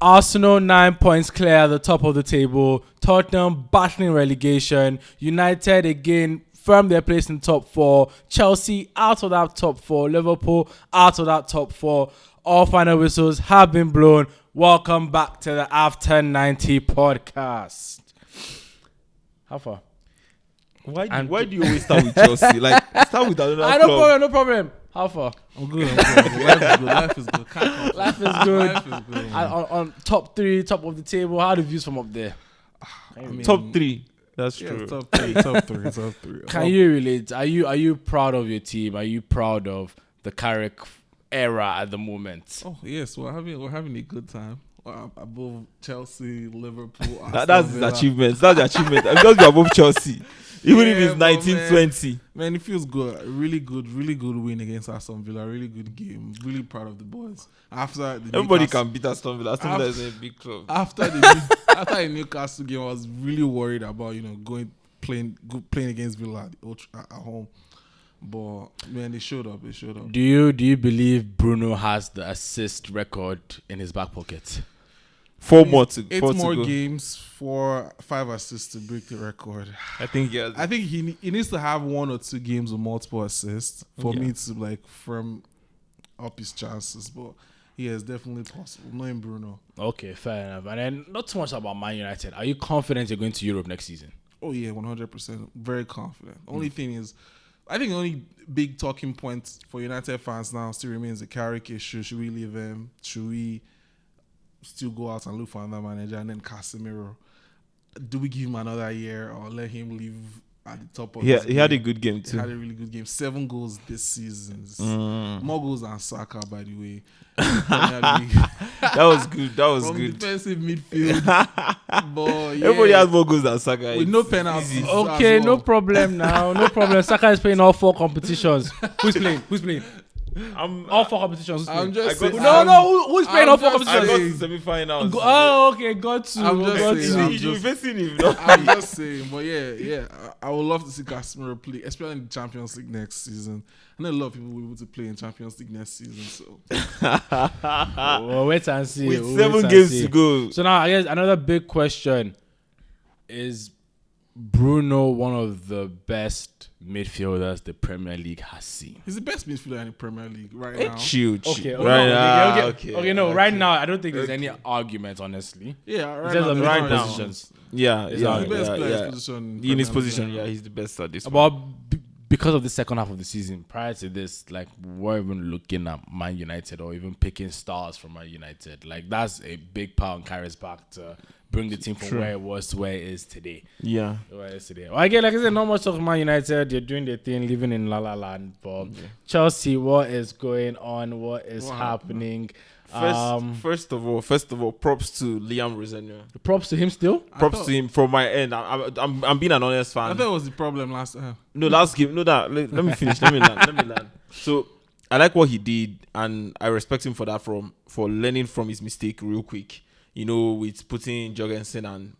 Arsenal 9 points clear at the top of the table. Tottenham battling relegation. United again firm their place in top 4. Chelsea out of that top 4. Liverpool out of that top 4. All final whistles have been blown. Welcome back to the After 90 podcast. How far? Why do you always start with Chelsea? Like, start with another club. No problem. How far? I'm good. Life is good. Life is good. On top 3, top of the table. How are the views from up there? Top 3. That's true. Top three. Can you relate? Are you proud of your team? Are you proud of the Carrick Era at the moment? Oh yes, we're having a good time. Above Chelsea, Liverpool. That's the achievement. That's the achievement. Because you're above Chelsea. Even if it's 19-20. Man, it feels good. Really good win against Aston Villa. Really good game. Really proud of the boys. Everybody can beat Aston Villa. Aston Villa is a big club. After the Newcastle game, I was really worried about playing against Villa at home. But man, they showed up. Do you believe Bruno has the assist record in his back pocket? 4 more to 8 4 more to go. games, 5 assists to break the record. I think he needs to have 1 or 2 games with multiple assists for me to firm up his chances. But yeah, it's definitely possible. Knowing Bruno. Okay, fair enough. And then not too much about Man United. Are you confident you're going to Europe next season? Oh yeah, 100%. Very confident. Only thing is, I think the only big talking point for United fans now still remains the Carrick issue. Should we leave him? Should we still go out and look for another manager? And then Casemiro, do we give him another year or let him leave at the top of his game? He had a good game too. He had a really good game. 7 goals this season. More goals than Saka, by the way. That was good. From defensive midfield. But yeah, everybody has more goals than Saka. with no penalties. Okay, no problem now. No problem. Saka is playing all 4 competitions. Who's playing? All 4 competitions. I'm just saying. Who's playing all 4 I got competitions? to semi-finals. Okay, got to. I'm just saying. You should be facing him. No? I'm just saying, but yeah, I would love to see Casemiro play, especially in the Champions League next season. I know a lot of people will be able to play in Champions League next season, so Well, wait and see. With 7 games to go. So now, I guess another big question is: Bruno one of the best midfielders the Premier League has seen? he's the best midfielder in the Premier League right now. Chill. Okay, Right now I don't think there's any argument, honestly. Yeah, In terms of right now. positions. Yeah. He's the best player in his position. In his Premier position, League. he's the best at this But point. because of the second half of the season, prior to this, we weren't even looking at Man United or even picking stars from Man United. That's a big part on Carrick's back to bring the team from where it was to where it is today. Yeah. Well, again, like I said, not much talk Man United. You're doing their thing, living in La La Land. But Chelsea, what is going on? What is happening? First of all, props to Liam Rosenior. Props to him still. Props to him from my end. I'm being an honest fan. I thought it was the problem last time. No, last game. No, let me finish. Let me land. So I like what he did, and I respect him for that. For learning from his mistake real quick. With putting Jorgensen, and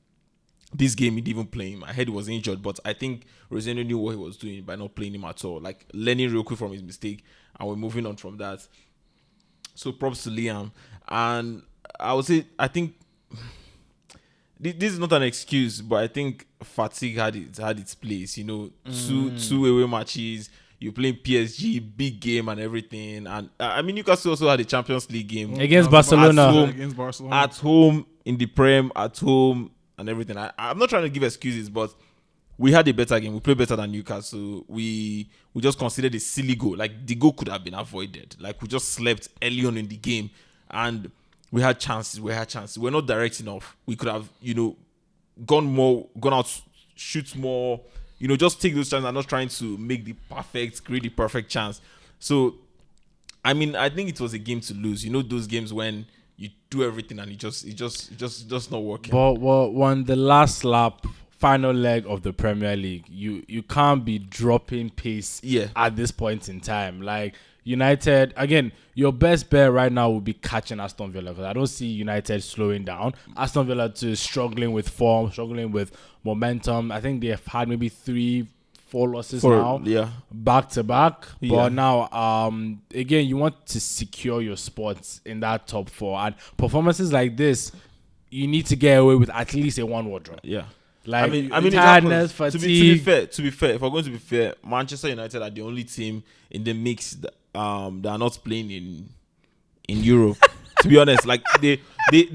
this game he didn't even play him. I heard he was injured, but I think Rosenior knew what he was doing by not playing him at all. Learning real quick from his mistake, and we're moving on from that. So props to Liam. And I would say, I think this is not an excuse, but I think fatigue had its place. Two away matches. You playing PSG, big game and everything. And Newcastle also had a Champions League game against Barcelona. At home, in the Prem, at home, and everything. I'm not trying to give excuses, but we had a better game. We played better than Newcastle. We just considered a silly goal. The goal could have been avoided. We just slept early on in the game, and we had chances. We're not direct enough. We could have, gone out, shoot more. Just take those chances and not trying to create the perfect chance. So, I think it was a game to lose. Those games when you do everything and it just not working. But on the last lap, final leg of the Premier League, you can't be dropping pace at this point in time. United, again, your best bet right now would be catching Aston Villa, because I don't see United slowing down. Aston Villa too is struggling with form, struggling with momentum. I think they have had maybe 3-4 4 losses now, Yeah. back to back. Yeah. But now, again, you want to secure your spots in that top 4, and performances like this, you need to get away with at least a 1-1 draw. Yeah. Like, I mean, tiredness, fatigue. To be fair, if we're going to be fair, Manchester United are the only team in the mix that are not playing in Europe. To be honest, like they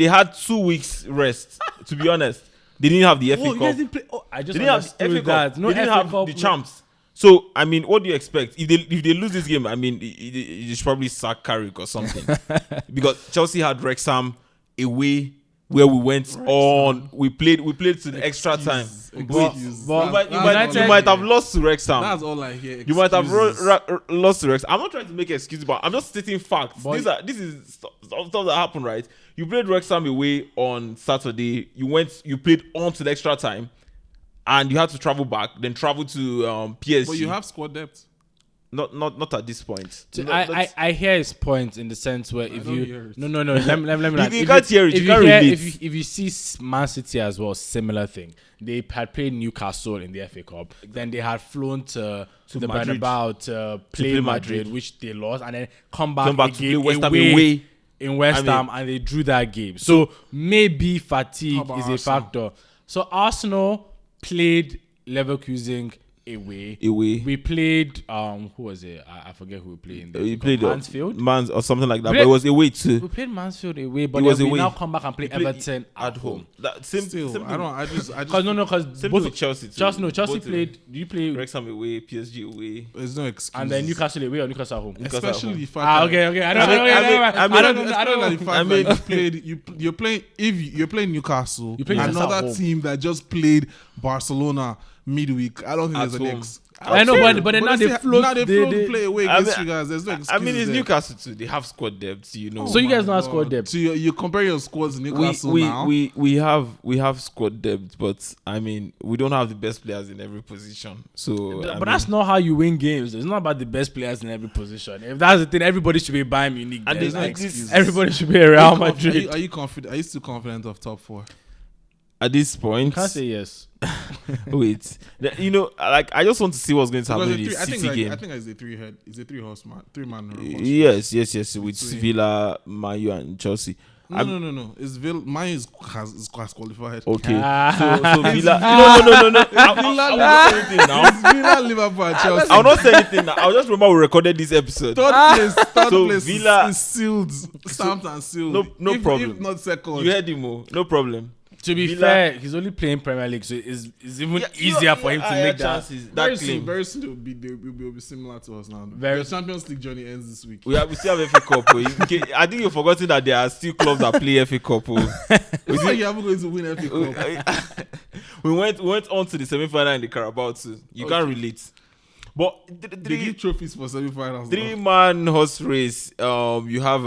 had 2 weeks rest. To be honest, they didn't have the FA You Cup. guys didn't play. Oh, I just They didn't have the understood FA Cup. that. No they didn't FA have Cup, the no- champs. So I mean, what do you expect if they lose this game? I mean, you should probably sack Carrick or something because Chelsea had Wrexham away. Where we went on, we played to the extra time. But You might have lost to Wrexham. That's all I hear. You might have Excuses. lost to Wrexham. I'm not trying to make excuses, but I'm just stating facts. But This is stuff that happened, right? You played Wrexham away on Saturday. You played on to the extra time, and you had to travel back, then travel to PSG. But you have squad depth. Not at this point. So I hear his point in the sense where if don't you hear it. no let me land. You can't hear it. If You can't hear- relate. if you see Man City as well, similar thing. They had played Newcastle in the FA Cup. Then they had flown to the Madrid. Bernabeu to play play Madrid, Madrid. which they lost, and then come back to play again West Ham away away. in West Ham, and they drew that game. So maybe fatigue How about is a Arsenal? factor. So Arsenal played Leverkusen away. We played who was it? I forget who we played in the You played Mansfield. Mans or something like that, We but it was away too. We played Mansfield away, but It was then we away. now come back and play Play Everton at home. That same Still, same I don't. I just. Because Same both with Chelsea too. Chelsea Both played. Do you play? Wrexham away, PSG away. There's no excuse. And then Newcastle away or Newcastle at home. Newcastle at especially home. the fact. that- Okay. I don't know. I don't know. The fact that you played. You're playing. If you're playing Newcastle, You play Newcastle at another home. team that just played Barcelona midweek. I don't think At there's an home. ex. I know, but then now they float. Now they float to play away I against mean- you guys. There's no excuse. I mean, it's there. Newcastle too. They have squad depth, you know. So you guys my know squad God. depth. So you compare your squads to Newcastle now. we have squad depth, but I mean, we don't have the best players in every position. So, But that's not how you win games. It's not about the best players in every position. If that's the thing, everybody should be Bayern Munich. And There's there's no no excuse. excuses. Everybody should be a Real Madrid. Are you confident? Are you still confident of top 4? at this point. Can't say yes. Wait, you know, like I just want to see what's going to happen in Because the City I game. think it's a 3-head. It's a 3-man. Yes, with Between- Villa, Man U, and Chelsea. No. It's mine has qualified. Okay, Ah. so Villa. No. I'll not say anything now. It's Villa, Liverpool, and Chelsea. I'll not say anything now. I'll just remember we recorded this episode. Third So place Villa- is sealed, stamped and sealed. No problem. If not second. You heard him, oh. No problem. To be Villa- fair, he's only playing Premier League, so it's even easier for him to make that. chances. very That soon, claim. very soon they'll be similar to us now. Very The Champions League journey ends this week. We still have FA Cup. Oh. I think you've forgotten that there are still clubs that play FA Cup. Oh. It's like you haven't going to win FA Cup. we went on to the semi-final in the Carabao too. You can't relate. But They give trophies for semi-finals. now. 3-man horse race. You have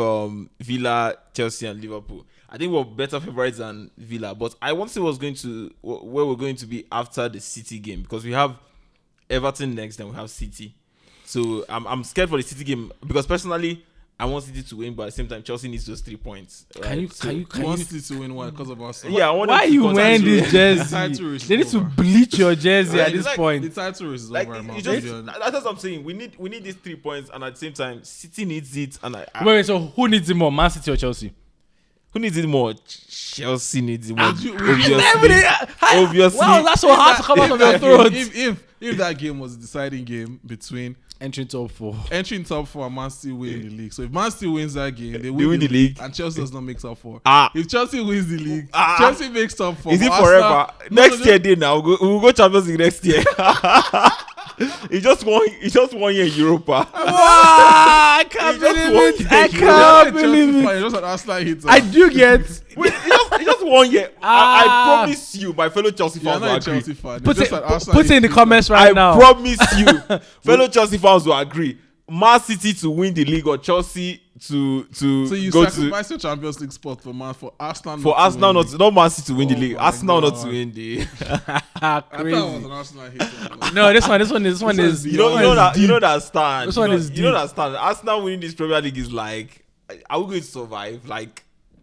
Villa, Chelsea, and Liverpool. I think we're better favorites than Villa, but I want to see where we're going to be after the City game, because we have Everton next, then we have City. So I'm scared for the City game, because personally I want City to win, but at the same time Chelsea needs those 3 points. Can you You want City to win why? Because of us. Yeah, I want Why them are to you continue wearing to- this jersey? title race They need is to over. bleach your jersey at It's this like- point. The title race is Like over, man. it just, To be honest. that's what I'm saying. We need these 3 points, and at the same time City needs it. And Wait, so who needs it more, Man City or Chelsea? who needs it more? Chelsea needs it more. Wow, Obviously. that's so hard to come out of your throat. If that game was a deciding game between Entering top 4. entering top 4 and Man City win the league. So if Man City wins that game, they win the league. and Chelsea does not make top 4. Ah. If Chelsea wins the league, Chelsea makes top 4. Is it Arsenal- forever? No, Next no, year, day now we'll go Champions League next year. It's just 1 year in Europa. Wow, I can't He just believe won it. the I league. Chelsea can't believe it. fan, just an Arsenal hater. I do get. Wait, it's just 1 year. I promise you, my fellow Chelsea You're fans will not a agree. Chelsea fan. Put You're it, just an Arsenal put it in the hater. comments right I now. promise you, fellow Chelsea fans will agree. Man City to win the league or Chelsea to So you go to sacrifice your Champions League spot for Arsenal. for Arsenal not Man City to win the Oh league. my Arsenal not God. to win the. I thought I was Crazy. an Arsenal hater. No, this one is. You know that stand. This one is you know that stand. Arsenal winning this Premier League is like, are we going to survive? Like,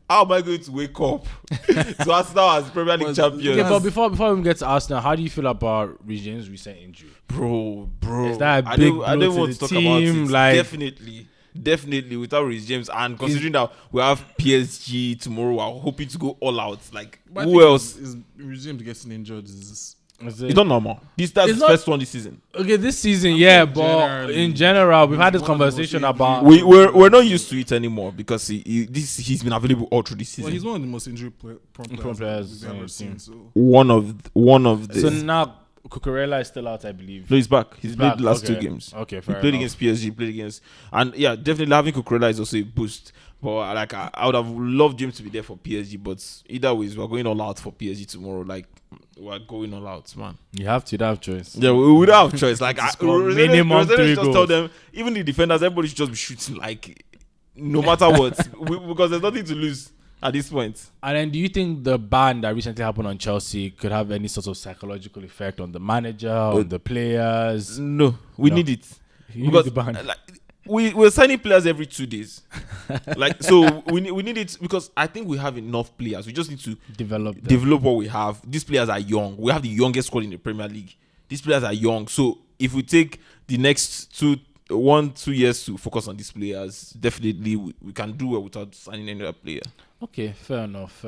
How am I going to wake up to Arsenal as Premier League champions? Okay, but before we even get to Arsenal, how do you feel about Reece James' recent injury? Bro. Is that a big blow I don't to want the to talk team? about it. Like, Definitely without Reece James, and considering that we have PSG tomorrow, we're hoping to go all out. Like, But I who think else? is Reece getting injured is It's not normal. That's It's the not- first one this season. okay, this season, I'm yeah, saying but generally, in general, we've had this he's one of the most conversation injury- about. We're not used to it anymore because he's been available all through this season. well, he's one of the most injury prone Prone players we've ever on the seen. team. So one of the. So now Cucurella is still out, I believe. No, he's back. He's played back, the last okay. 2 games. Okay, He fair played enough. against PSG, played against, and yeah, definitely having Cucurella is also a boost. But like, I would have loved James to be there for PSG, but either ways, we're going all out for PSG tomorrow. Like, we're going all out, man. You have choice. Yeah, we don't have choice. Like, score minimum 3 just tell goals. them, even the defenders, everybody should just be shooting, like, no matter what, because there's nothing to lose at this point. And then, do you think the ban that recently happened on Chelsea could have any sort of psychological effect on the manager, on the players? No, we No. need it. You need Because the ban. like, we're signing players every 2 days. Like, so we need it because I think we have enough players. We just need to Develop what we have. These players are young. We have the youngest squad in the Premier League. These players are young. So if we take the next 2 years to focus on these players, definitely we can do well without signing any other player. Okay, fair enough.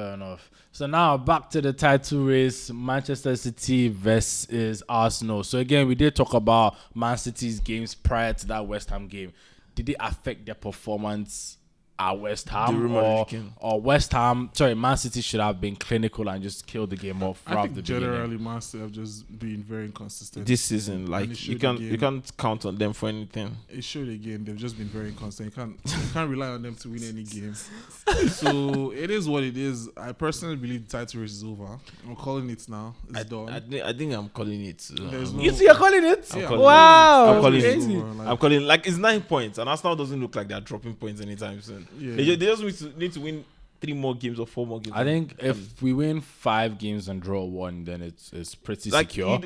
So now back to the title race, Manchester City versus Arsenal. So again, we did talk about Man City's games prior to that West Ham game. Did it affect their performance at West Ham? Or West Ham, Man City should have been clinical and just killed the game off I from think the generally beginning. Man City have just been very inconsistent. This season, like, it you showed can't count on them for anything. It showed again. They've just been very inconsistent. You can't rely on them to win any game. So it is what it is. I personally believe the title race is over. I'm calling it now. It's done. I think I'm calling it. There's no- You see, you're calling it? Yeah, calling Wow. I'm calling it. crazy. I'm calling like it's 9 points, and Arsenal doesn't look like they're dropping points anytime soon. Yeah. They just need to win 3 more games or 4 more games. I think if we win 5 games and draw 1, then it's pretty like secure.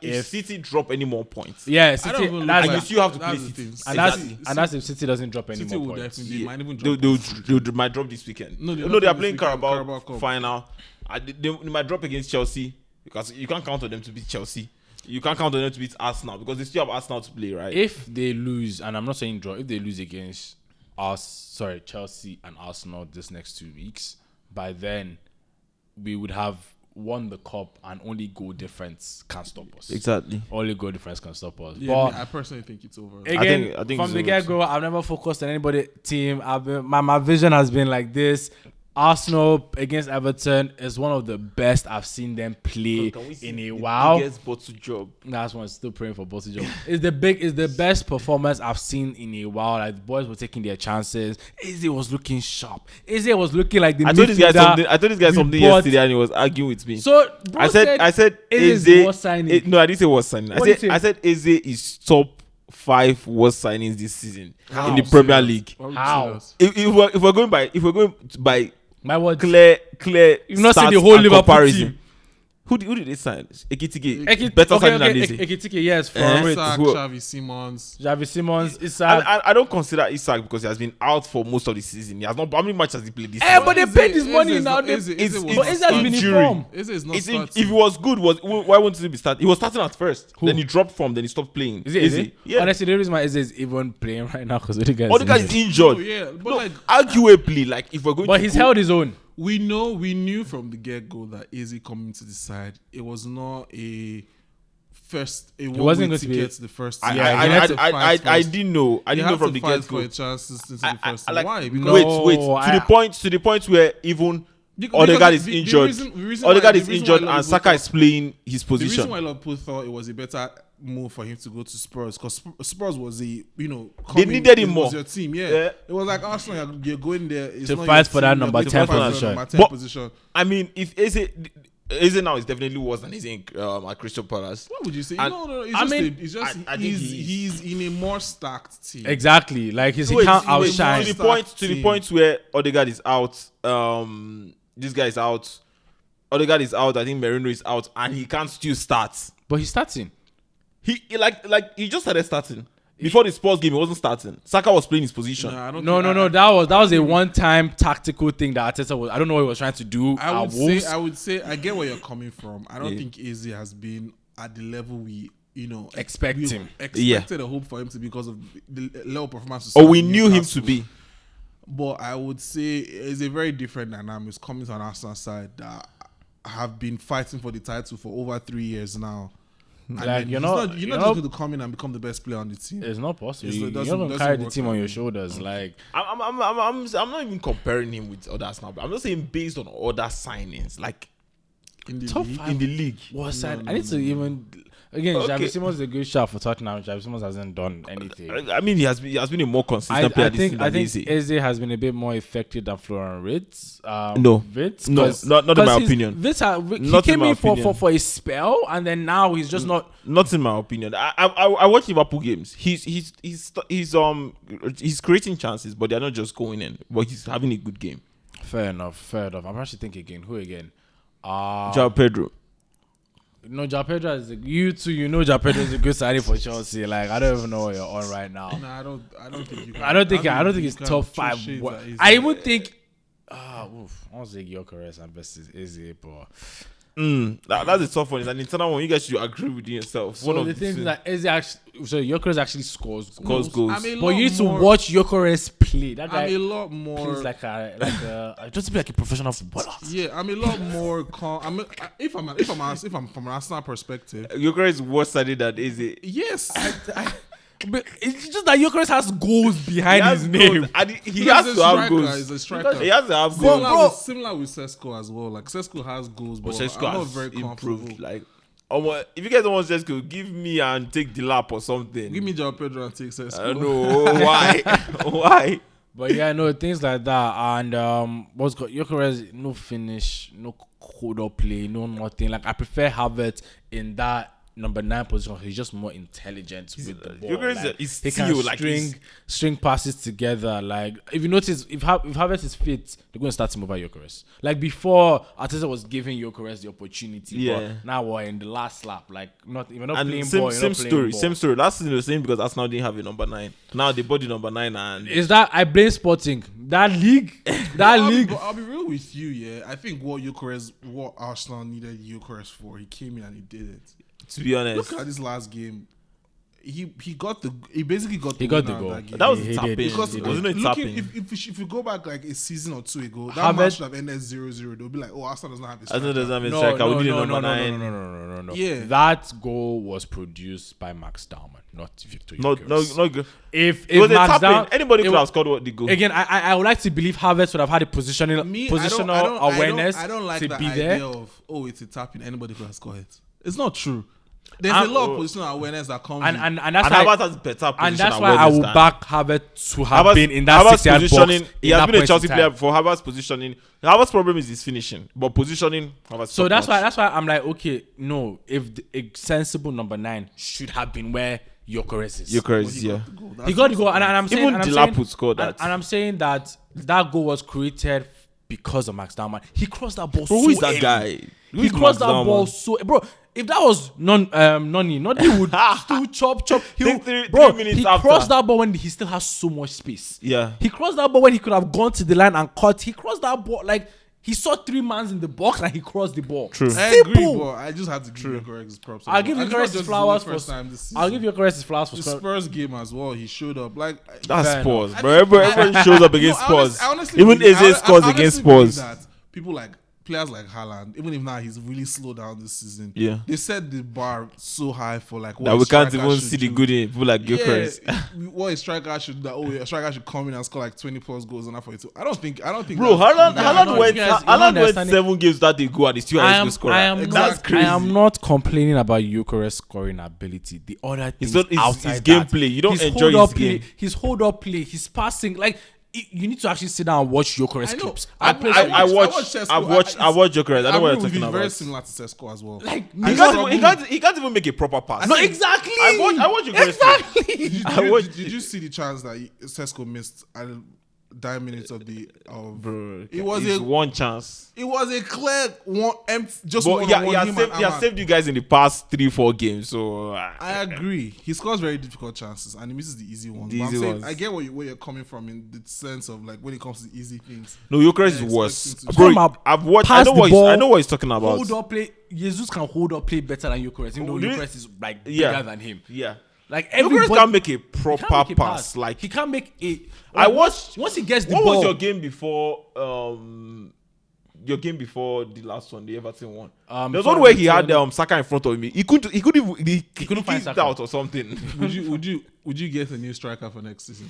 if City drop any more points, Yeah, I don't City, even look that's, and you like- still have to play that's the City. thing. and that's if City doesn't drop any City more will points. definitely might even drop. They might drop this weekend. No, No, they're they are not playing this weekend, Carabao Carabao Cup. final. They might drop against Chelsea because you can't count on them to beat Chelsea. You can't count on them to beat Arsenal because they still have Arsenal to play, right? If they lose, and I'm not saying draw, if they lose against Chelsea and Arsenal this next 2 weeks, by then we would have won the cup and only goal difference can stop us. Exactly. Only goal difference can stop us. Yeah, But I personally think it's over. again, I think from it's the over get go, I've never focused on anybody team. My vision has been like this. Arsenal against Everton is one of the best I've seen them play in a while. Biggest bottle job. That's one. Still praying for both job. It's the best performance I've seen in a while. Like the boys were taking their chances. Eze was looking sharp. Eze was looking like the I told this guy midfielder something we bought. yesterday, and he was arguing with me. So bro I said Eze is Eze. worst signing. No, I didn't say worst signing. What did you say? I said Eze is top 5 worst signings this season How? in the Premier League. Why would you How? say that? If we're going by My word. clear You've not seen stats the whole and Liverpool comparison. team. Who did they sign? Ekitike. Ekitike, Better signing than Eze. Ekitike, yes, from Eh? Isaac, Who- Xavi Simons. Javi Simons, And Isak. I don't consider Isak because he has been out for most of the season. He has not. How many matches has he played this Eh, season? but they Eze- paid his Eze money is now. not- They- Eze- Eze was But Eze has been in injury. form. Eze is not If starting. he was good, why wouldn't he be starting? He was starting at first. Who? Then he dropped form. Then he stopped playing. Is it? Eze? Yeah. Honestly, the reason why Eze is even playing right now because the guys. All the guys is injured. Oh, yeah, but No, like arguably, like if we're going But to he's go- held his own. we knew from the get-go that Eze coming to the side, it was not a wasn't one-way going to be- ticket to the first team. Yeah, he had to I didn't know. I You didn't know have from to the fight get for go. a chance into the first team. Like, Why? No. wait. I- To the point where even Because Odegaard is the injured. reason why- Odegaard the is reason injured why and Liverpool Saka is playing his The reason position. why Liverpool thought it was a better move for him to go to Spurs because Spurs was They it needed him was more. your team, yeah. Yeah. It was like Arsenal, you're going there it's To not fight your for that team, number you're going 10 to fight for that position. number 10 But- position. I mean, if Eze now is definitely worse than Eze at Crystal Palace. What would you say? And- No. It's I just mean, it's just I think he's in a more stacked team. Exactly. Like he Wait, can't wait, outshine. to Stacked the team. point where Odegaard is out. This guy is out. Odegaard is out. I think Merino is out, and he can't still start. But he's starting. He just started starting. Before the Spurs game, he wasn't starting. Saka was playing his position. No. That was a one-time tactical thing that Arteta was. I don't know what he was trying to do. I would say I get where you're coming from. I don't think Eze has been at the level we expected a hope for him to be because of the level of performance. Or we knew him to be. But I would say it's a very different dynamics coming to an Arsenal side that have been fighting for the title for over 3 years now. Like you're not just going to come in and become the best player on the team. It's not possible. You're not going to carry the team on your shoulders. Like I'm not even comparing him with others now. I'm just saying based on other signings, like in the top league. 5 in the league. What side? I need to even. Again, Xavi Simons is a good shot for Tottenham. Xavi Simons hasn't done anything. I mean, he has been a more consistent player. I think Eze has been a bit more effective than Florian Wirtz. Not in my opinion. He came in for a spell, and then now he's just not. Not in my opinion. I watch Liverpool games. He's creating chances, but they're not just going in. But he's having a good game. Fair enough. I'm actually thinking again. Who again? João Pedro. No, João Pedro is João Pedro is a good signing for Chelsea. Like I don't even know what you're on right now. No, I don't think you can. I don't think it's top 5. I even think. I want to say Gyökeres and best is Eze, but that's a tough one. It's an internal one. You guys should agree with yourself. So the thing is that Eze Gyökeres actually scores goals. But you need to watch Gyökeres play. That guy I'm a lot more plays like just be like a professional footballer. Yeah, I'm a lot more calm. If I'm from an Arsenal perspective, Gyökeres is worse sided than Eze. Yes, but it's just that Gyökeres has goals behind his name. He has to have goals. He's a striker. He has to have goals. Similar with Šeško as well. Like Šeško has goals, but Šeško I'm not has very improved. Like, if you guys don't want Šeško, give me and take the lap or something. Give me João Pedro and take Šeško. I don't know why. Why? But yeah, no things like that. And what's got Gyökeres? No finish, no hold up play, no nothing. Like I prefer Havertz in that number 9 position. He's just more intelligent with the ball. He can string passes together. Like if you notice, if Havertz is fit, they're going to start him over Gyökeres. Like before, Arteta was giving Gyökeres the opportunity. But now we're in the last lap. Like not even playing ball. Same story. Last season the same because Arsenal didn't have a number 9. Now they bought the number 9 and is that I blame Sporting that league. I'll be real with you. Yeah, I think what Arsenal needed Gyökeres for, he came in and he did it. To be honest, look at this last game. He basically got the goal. That was tapping. Because wasn't it tapping? If you go back like a season or two ago, that match should have ended 0-0. They'll be like, oh, Arsenal does not have a striker. Arsenal doesn't have a striker. We need a number 9. No. Yeah, that goal was produced by Max Dahman, not Victor Gyökeres. No good. If it was Max tapping, anybody could have scored the goal. Again, I would like to believe Havertz would have had a positional awareness I don't like to the be idea there. of it's a tapping. Anybody could have scored it. It's not true. There's a lot of positional awareness that comes and that's why Havertz has better positional and that's why I will than back Havertz to have been in that 6-yard positioning. box. He has been a Chelsea player for Havertz positioning. Havertz's problem is his finishing, but positioning. So that's why I'm like, okay, no, if a sensible number 9 should have been where Gyökeres is. He got the goal, and I'm saying even Dilapu scored that. And I'm saying that goal was created because of Max Dahman. He crossed that ball. Bro, who is that guy? He crossed that ball so, bro. If that was Noni would still chop. He crossed that ball when he still has so much space. Yeah. He crossed that ball when he could have gone to the line and cut. He crossed that ball like he saw 3 mans in the box and he crossed the ball. True. I agree, but I just had to give Gyökeres his props. I'll give Gyökeres his flowers for the Spurs game as well. He showed up like that's Spurs, bro. Everyone shows up against Spurs. Even Eze scores against Spurs. People like players like Haaland, even if now he's really slowed down this season. Yeah, they set the bar so high for like what that we can't even see the good in people like Gyökeres. What a striker should a striker should come in and score like 20 plus goals and for it. I don't think. Bro, Haaland went 7 games that they go and he's still a good scorer. That's crazy. I am not complaining about Gyökeres scoring ability. The other thing is his gameplay. You don't enjoy his game. His hold up play, his passing, like. You need to actually sit down and watch Gyökeres clips. I watch Gyökeres. I know what you're talking about. Very similar to Šeško as well. Like he can't even make a proper pass. No, exactly. I watch Gyökeres. Did you see the chance that Šeško missed? And 9 minutes of the Bro, it was it's a one chance. It was a clear one empty, just But one. he on has him and saved you guys in the past 3-4 games. So I agree. He scores very difficult chances and he misses the easy ones. The But I'm easy saying, ones. I get where you're coming from in the sense of like when it comes to easy things. No, Gyökeres is Yeah, worse. expecting to- Bro, Talking about I've watched. pass the ball, I know what he's talking about. Hold up play. Jesus can hold up play better than Gyökeres. Even though Really? Gyökeres is like Yeah. bigger than him. Yeah. Like Gyökeres everybody can't make a he proper can't make a pass. Like he can't make it. I watched. Once he gets the What ball. was your game before? Your game before the last one, the Everton one. There's before one where he Everton- had Saka in front of me. He couldn't even. He couldn't find kicked Saka. out or something. Would you get a new striker for next season?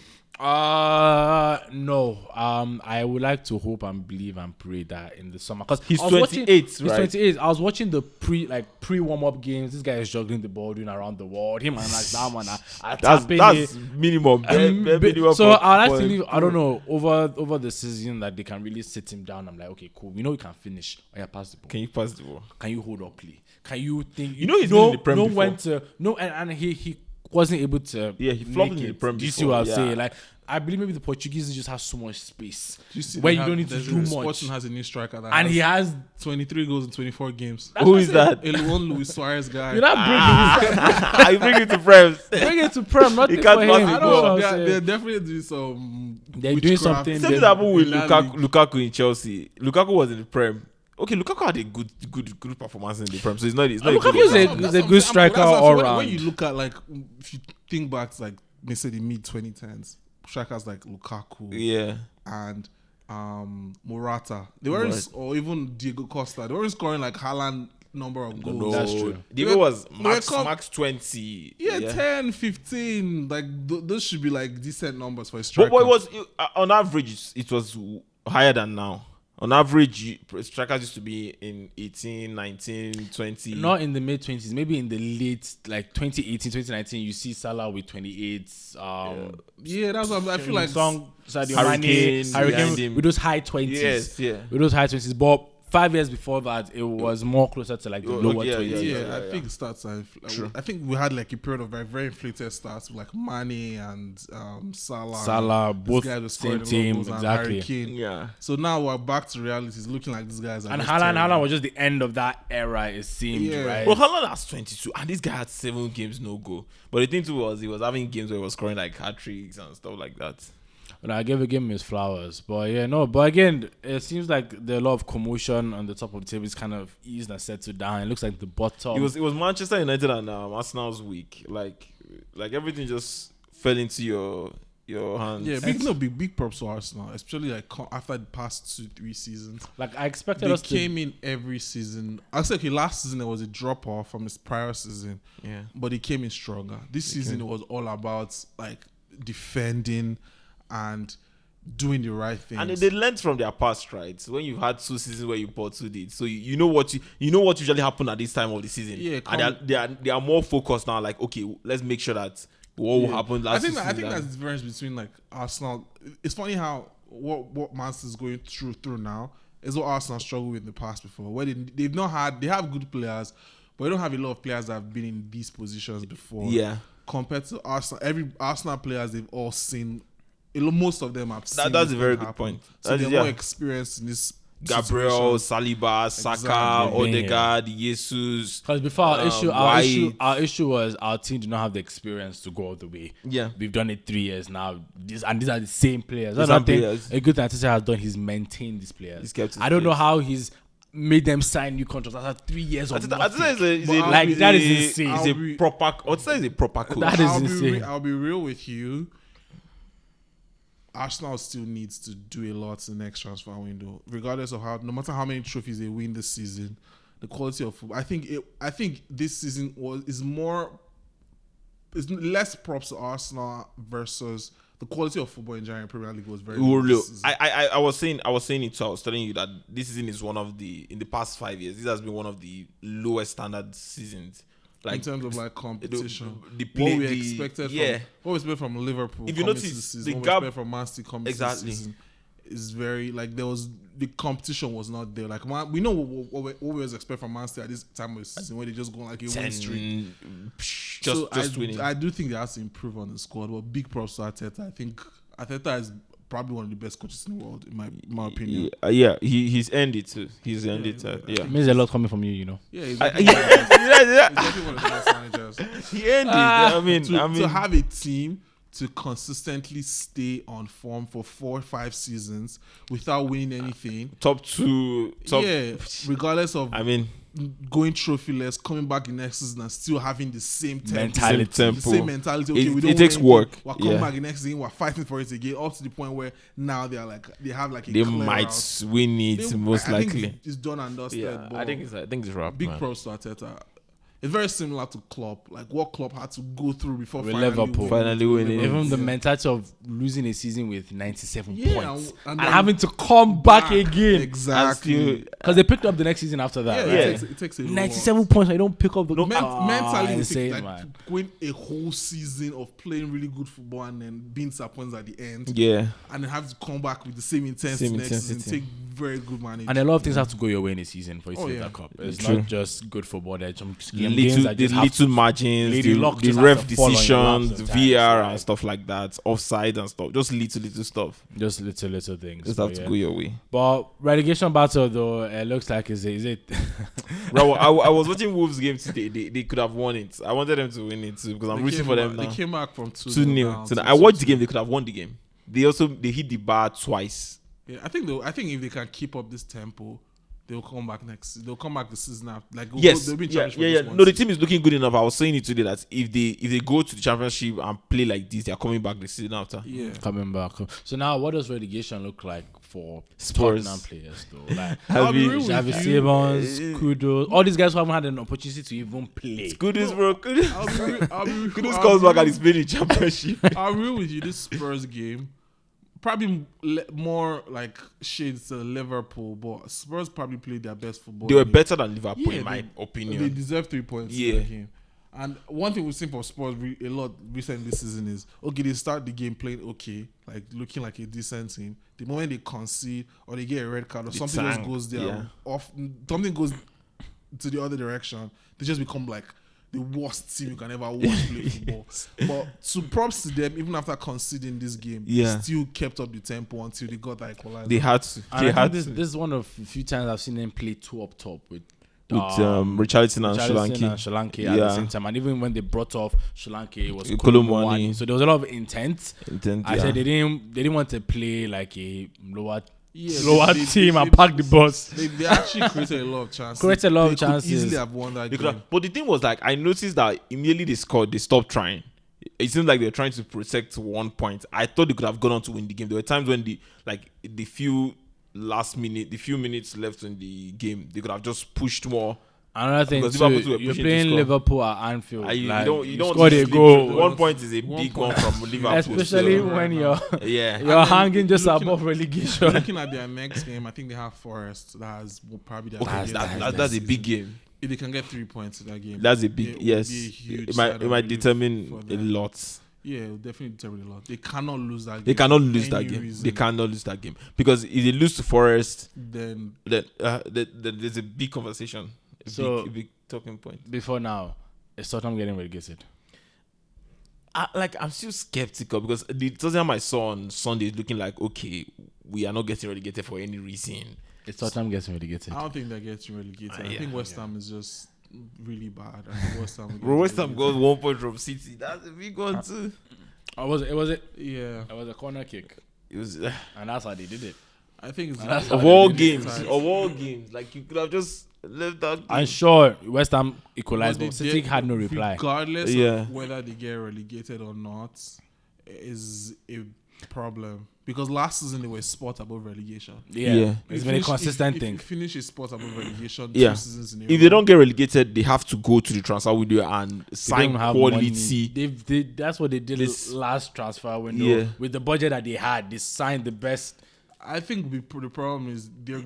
No. I would like to hope and believe and pray that in the summer because He's 28, He's right? 28. I was watching the pre warm up games. This guy is juggling the ball, doing around the world. Him and like that one are tapping That's it. minimum. Minimum So for- I like for- to leave. I don't know over the season that they can really sit him down. I'm like, okay, cool. We know we can finish. Oh yeah, pass the ball. Can you pass the ball? Can you hold up play? Can you think? You know he's been in the Prem know before. when to no, and he wasn't able to. Yeah, he flopped make in the it. Prem Do you see before, what I'm yeah. saying? Like I believe maybe the Portuguese just have so much space Do you see where they you don't need to there's do much. Sporting has a new striker that And has he has 23 goals in 24 games. Who is that? One Luis Suarez guy. you're not I bring it to Prem. bring it to Prem, not He for can't him. pass I the That's don't what know. I'm They're saying. definitely doing some. They're doing witchcraft. something. Same thing They- happened with in that Lukaku in Chelsea. Lukaku was in the Prem. Okay, Lukaku had a good performance in the Prem, so it's not. It's not. Lukaku good is a- example. he's good striker That's what I'm saying. all When round. you look at like, if you think back to like, they say the mid 2010s, strikers like Lukaku Yeah. and Morata, they weren't, Right. or even Diego Costa, they weren't scoring like Haaland number of goals. No, That's true. Diego was They max were max 20. Yeah, 10, 15, like those should be like decent numbers for a striker. But it was on average, it was higher than now. On average, strikers used to be in 18, 19, 20. Not in the mid 20s, maybe in the late like 2018, 2019. You see Salah with 28. Yeah, that's what I feel like. Sadio Harry Mane, Kane Harry behind Kane him. with those high 20s. Yes, yeah. With those high 20s. But 5 years before that, it was more closer to like the Oh, lower yeah, 20s. Yeah, I yeah. think stats are. True. I think we had like a period of very inflated stats with like Mane and Salah. Salah, These both guys were same scoring a lot of team, goals, and exactly. Harry Kane. Yeah. So now we're back to reality. It's looking like these guys are. And just Haaland terrible. was just the end of that era, it seemed, Yeah. right? Well, Haaland has 22, and this guy had 7 games no goal. But the thing too was he was having games where he was scoring like hat tricks and stuff like that. But I gave him his flowers. But yeah, no. But again, it seems like there are a lot of commotion on the top of the table. It's kind of eased and settled down. It looks like the bottom. It was Manchester United and Arsenal's week. Like everything just fell into your hands. Yeah, big props to Arsenal, especially like after the past 2-3 seasons. like I expected They us to. came in every season. I said, okay, last season there was a drop off from his prior season, Yeah. but they came in stronger. This season it was all about like defending and doing the right things. And they learned from their past, right? So when you've had 2 seasons where you pursued it, so you know what usually happen at this time of the season. Yeah, and they are more focused now. Like, okay, let's make sure that what will happen last season. I think that's the difference between like Arsenal. It's funny how what Man City's going through now is what Arsenal struggled with in the past before, where they have good players, but they don't have a lot of players that have been in these positions before. Yeah. Compared to Arsenal, every Arsenal players they've all seen. Most of them have seen. That's this a very thing good happen. point. So they're Yeah. more experienced in this. Gabriel, situation. Saliba, Saka, Exactly. Odegaard, Jesus. Because before our White. issue was our team did not have the experience to go all the way. Yeah. We've done it 3 years now. These are the same players. The That's same one thing players. a good thing Arteta has done. He's maintained these players. He's kept his I don't know players. how he's made them sign new contracts after 3 years of Arteta nothing. that is insane. a proper. Arteta is a proper coach. That is insane. I'll be real with you. Arsenal still needs to do a lot in the next transfer window, regardless of no matter how many trophies they win this season, the quality of football. I think this season is less props to Arsenal versus the quality of football in general. Premier League was very low this season. I was saying it too. I was telling you that this season is one of in the past 5 years, this has been one of the lowest standard seasons. Like in terms of like competition, the what we expected, what we expected from Liverpool. If you coming notice, to the season, the what we gap- expected from Man City coming to Exactly. the season is very like the competition was not there. Like we know what we always expect from Man City at this time of the season, where they just go like a win streak. Just winning. I do think they have to improve on the squad. But big props to Arteta. I think Arteta is probably one of the best coaches in the world, in my opinion. He's earned it too. He's earned it. It means a lot coming from you, Yeah, he's definitely one of the best managers. He earned it. I mean, to have a team to consistently stay on form for 4 or 5 seasons without winning anything. Top 2. Regardless of going trophyless, coming back the next season and still having the same mentality. The same mentality. Okay, we don't it takes work. We're coming back the next season. We're fighting for it again. Up to the point where now they have a they might win it most likely. Think it's done and dusted. Yeah, I think it's wrap. Big props to Arteta. It's very similar to Klopp, like what Klopp had to go through before finally winning. Even the mentality of losing a season with 97 points and having to come back again. Exactly. Because they picked up the next season after that. It takes a 97 points. I don't pick up the mentally. Insane, going a whole season of playing really good football and then being disappointed at the end. Yeah. And then have to come back with the same intensity next season. Take very good management. And a lot of things have to go your way in a season for you to win that cup. It's not just good football. There's some little margins, the ref decisions, the VR and stuff like that, offside and stuff. Just little stuff. Just little things. Just have to go your way. But relegation battle though, it looks like is it? Bro, I was watching Wolves game today. They could have won it. I wanted them to win it too because I'm rooting for them now. They came back from 2-0. I watched the game. They could have won the game. They hit the bar twice. Yeah, I think if they can keep up this tempo, they'll come back they'll come back the season after. They'll be in championship. No, the team is looking good enough. I was saying it today that if they go to the championship and play like this, they're coming back the season after. Yeah, coming back. So now, what does relegation look like for Spurs Tottenham players though? Like Xavi Simons, Kudos, all these guys who haven't had an opportunity to even play. Kudus, bro. Kudus comes back and he's playing the championship. I'll agree with you. This Spurs game. Probably more like shades to Liverpool, but Spurs probably played their best football. They were better than Liverpool, in my opinion. They deserve 3 points in the game. And one thing we've seen from Spurs a lot recently this season is, they start the game playing like looking like a decent team. The moment they concede or they get a red card or something else goes there, something goes to the other direction, they just become like the worst team you can ever watch play football. But to props to them, even after conceding this game, they still kept up the tempo until they got that equalizer. They had to. This is one of the few times I've seen them play 2 up top with Richarlison and Solanke at the same time. And even when they brought off Solanke, it was Kolomwani. So there was a lot of intent. I said they didn't want to play like a lower team and park the bus. They actually created a lot of chances. They could easily have won that game. But the thing was, like, I noticed that immediately they scored, they stopped trying. It seems like they're trying to protect 1 point. I thought they could have gone on to win the game. There were times when the few minutes left in the game, they could have just pushed more. Another thing too, you're playing Liverpool at Anfield. You don't score a goal. 1 point is a big one from Liverpool. Especially when you're hanging just above relegation. Looking at their next game, I think they have Forest. That's probably their that's a big game. If they can get 3 points in that game, that's a big it might determine a lot. Yeah, it will definitely determine a lot. They cannot lose that game. They cannot lose that game. Because if they lose to Forest, then there's a big conversation. A big talking point. Before now, is Tottenham getting relegated? I'm still skeptical because the Tottenham I saw on Sunday is looking like, we are not getting relegated for any reason. Is Tottenham getting relegated? I don't think they're getting relegated. I think West Ham is just really bad. West Ham goes 1 point from City. That's a big one too. Was it? Yeah. It was a corner kick. It was, and that's how they did it. I think it's of all games, like you could have just left that game. I'm sure West Ham equalized, but City had no reply. Regardless of whether they get relegated or not, is a problem. Because last season they were a spot above relegation. Yeah. It's been a consistent thing. Finish a spot above relegation 2 seasons in a row. If they don't get relegated, they have to go to the transfer window and sign quality. That's what they did last transfer window. With the budget that they had, they signed the best I think the problem is they're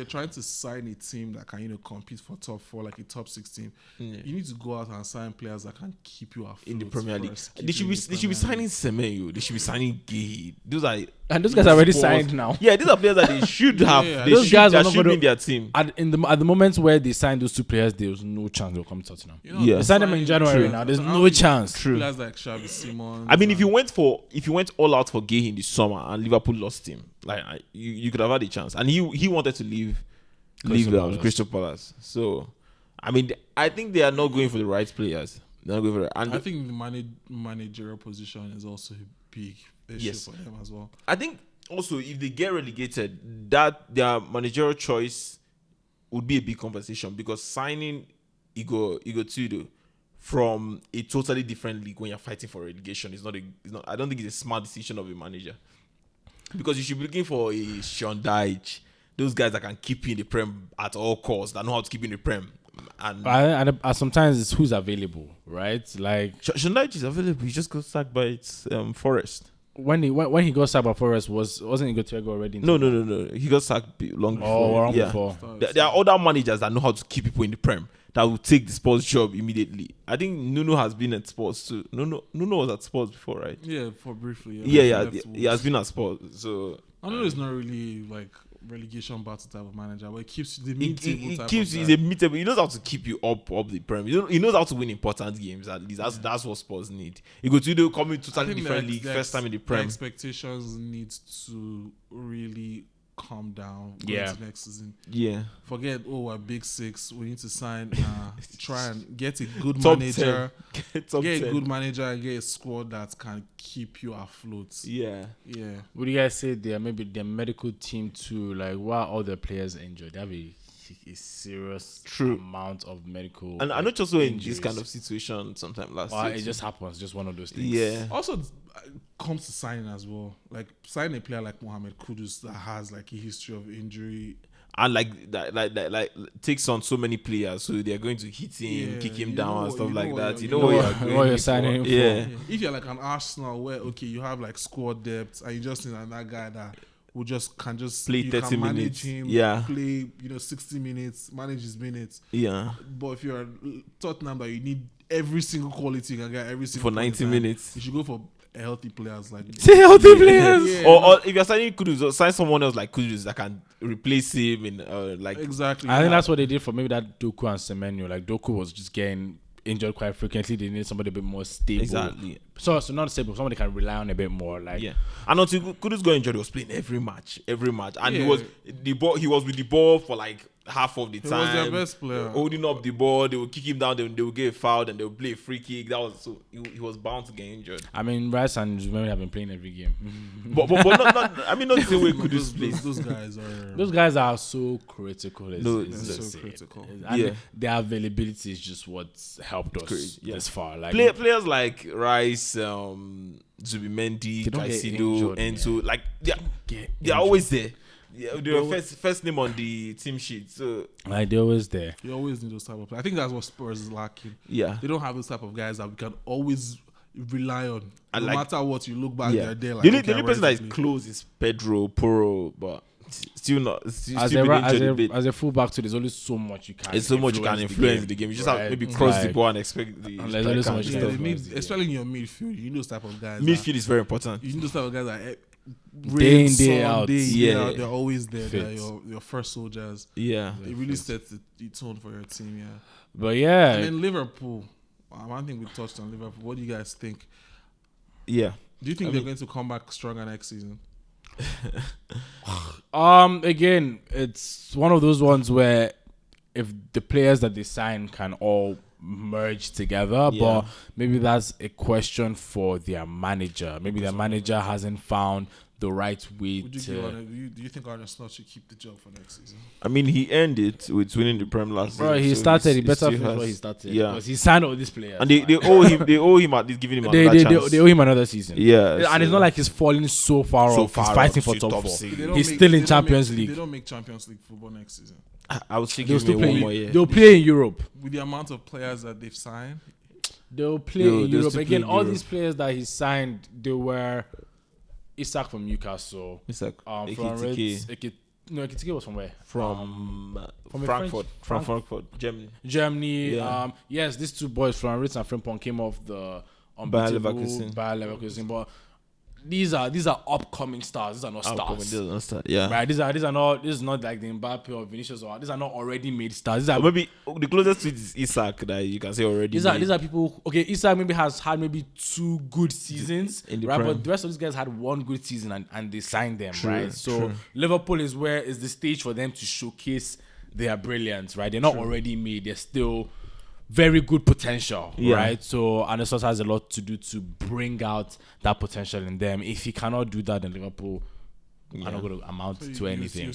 trying to sign a team that can compete for top 4, like a top 16. Yeah. You need to go out and sign players that can keep you afloat In the Premier League, first, they should be signing Semenyo. They should be signing Gay. Those are And those guys are already Spurs. signed now. Yeah, these are players that they should have. Yeah, They those should, guys are that not should be gonna- in their team. At the moment where they signed those 2 players, there was no chance they'll come to Tottenham. Yeah. They signed them in January now. There's no chance. True. Players like Xavi Simons. I mean, if you went all out for Gay in the summer and Liverpool lost him, you could have had a chance. And he wanted to leave Crystal Palace. So, I mean, I think they are not going for the right players. They're not going for the, and I think the managerial position is also a big issue for them as well. I think also if they get relegated, that their managerial choice would be a big conversation, because signing Igor Tudor from a totally different league when you're fighting for relegation is not. I don't think it's a smart decision of a manager, because you should be looking for a Sean Dyche, those guys that can keep you in the Prem at all costs, that know how to keep you in the Prem. And sometimes it's who's available, right? Like Sean Dyche is available. He just got sacked by Forest. When he got sacked by Forest, wasn't Igor already? No. He got sacked long before. Before. There are other managers that know how to keep people in the Prem that will take the Spurs job immediately. I think Nuno has been at Spurs too. Nuno was at Spurs before, right? Yeah, for briefly. Yeah. He has been at Spurs. So Nuno is not really like relegation battle type of manager, but it keeps the mid-table type he's a mid-table. He knows how to keep you up the Prem. He knows how to win important games. At least that's what Spurs need. You go to coming to totally different league, first time in the Prem. The expectations need to really calm down going to next season. Yeah. Forget a big 6. We need to sign. Try and get a good Top manager. 10. Get a good manager and get a squad that can keep you afloat. Yeah. Would you guys say maybe their medical team too? Like, why are all the players injured? They have a serious amount of medical. And I know just in injuries. this kind of situation sometime last year. It just happens, just one of those things. Yeah. Also, comes to signing as well. Like signing a player like Mohamed Kudus that has like a history of injury. And like takes on so many players, so they're going to hit him, kick him down, and stuff like that. You know what you're signing for. Yeah. If you're like an Arsenal, where you have like squad depth, and you just need another guy that will can play 30 minutes. Him, play 60 minutes, manage his minutes. Yeah. But if you're Tottenham, that you need every single quality you can get every single for 90 minutes, you should go for healthy players like healthy players. Or if you're signing Kudus, sign someone else like Kudus that can replace him in exactly. I think that's what they did for maybe that Doku and Semenyo. Like Doku was just getting injured quite frequently. They need somebody a bit more stable. Exactly. So not stable, somebody can rely on a bit more. Like And until Kudus got injured, he was playing every match, and he was with the ball for like half of the time. He was their best player. Holding up the ball, they would kick him down, they would get a foul, and they would play a free kick. That was he was bound to get injured. I mean, Rice and Zumeri have been playing every game. but not I mean, not the same way Kudus plays. Those guys are so critical. It's so critical. And their availability is just what's helped us this far. Like players like Rice, Zubimendi, Caicedo, and so like they're always there. Yeah, they're first name on the team sheet. So like they're always there. You always need those type of players. I think that's what Spurs is lacking. Yeah. They don't have those type of guys that we can always rely on. No matter what, you look back, they're there. Like, the only person that is close is Pedro Porro, but still not. As a fullback, too, there's only so much you can. It's so much you can influence the game. You just have to maybe cross the ball and expect the. Especially in your midfield, you need those type of guys. Midfield is very important. You need those type of guys that day in, day out. They're always there. They're your first soldiers. Yeah. It really sets the tone for your team, yeah. But yeah. And then Liverpool. One thing we touched on Liverpool. What do you guys think? Yeah. Do you think they're going to come back stronger next season? Again, it's one of those ones where if the players that they sign can all merge together, but maybe that's a question for their manager. Maybe their manager hasn't found the right way do you think Arne Slot should keep the job for next season? I mean, he earned it with winning the Prem last season. He started. He better finish what he started. Yeah, because he signed all these players, and they owe him. They owe him at least giving him another chance. They owe him another season. Yeah, and it's not like he's falling so far off. He's fighting for top 4. He's still in Champions League. They don't make Champions League football next season. I would say give him one more year. They'll play in Europe with the amount of players that they've signed. They'll play in Europe again. All these players that he signed, they were Isak from Newcastle. Isak. From Ekitike. Ekitike was from where? From from Frankfurt. From Frankfurt, Germany. Germany. Yeah. Yes, these two boys from Ritz and Frimpong came off the Bayer unbeatable Bayer Leverkusen. But these are upcoming stars. These are not stars. Yeah. Right. These are not. This is not like the Mbappe or Vinicius or these are not already made stars. These are Maybe the closest to it is Isak that you can say already. These are people. Okay, Isak maybe has had maybe 2 good seasons, right? But the rest of these guys had 1 good season and they signed them, right? So Liverpool is the stage for them to showcase their brilliance, right? They're not already made. They're still very good potential, right? So Arne has a lot to do to bring out that potential in them. If he cannot do that, then Liverpool are not going to amount to anything.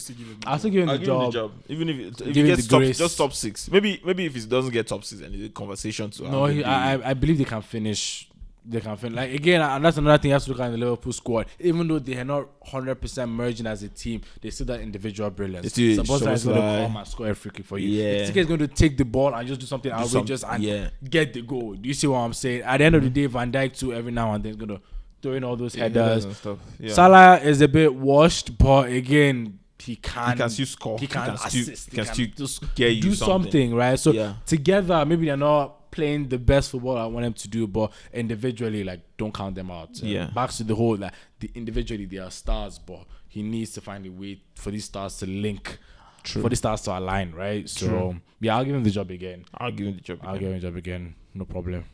I'll still give him the job. Even if he gets just top 6. Maybe if he doesn't get top 6, then it's a conversation to have. No, I believe they can finish. They can finish. Like again, and that's another thing you have to look at in the Liverpool squad. Even though they are not 100% merging as a team, they still that individual brilliance. Sabota is going to come and score a free kick for you. Yeah. Tike is going to take the ball and just do something outrageous and get the goal. Do you see what I'm saying? At the end of the day, Van Dijk too, every now and then is going to throw in all those headers. And stuff. Yeah. Salah is a bit washed, but again, he can still score. He can assist. He can still just get you do something, right? So together, maybe they're not playing the best football I want them to do, but individually, like, don't count them out. Back to the whole, like, individually they are stars, but he needs to find a way for these stars to link, for these stars to align, right? So I'll give him the job again. No problem.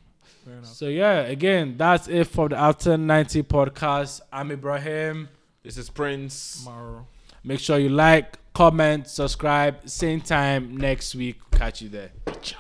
So again, that's it for the After 90 podcast. I'm Ibrahim. This is Prince. Maro. Make sure you like, comment, subscribe. Same time next week. Catch you there.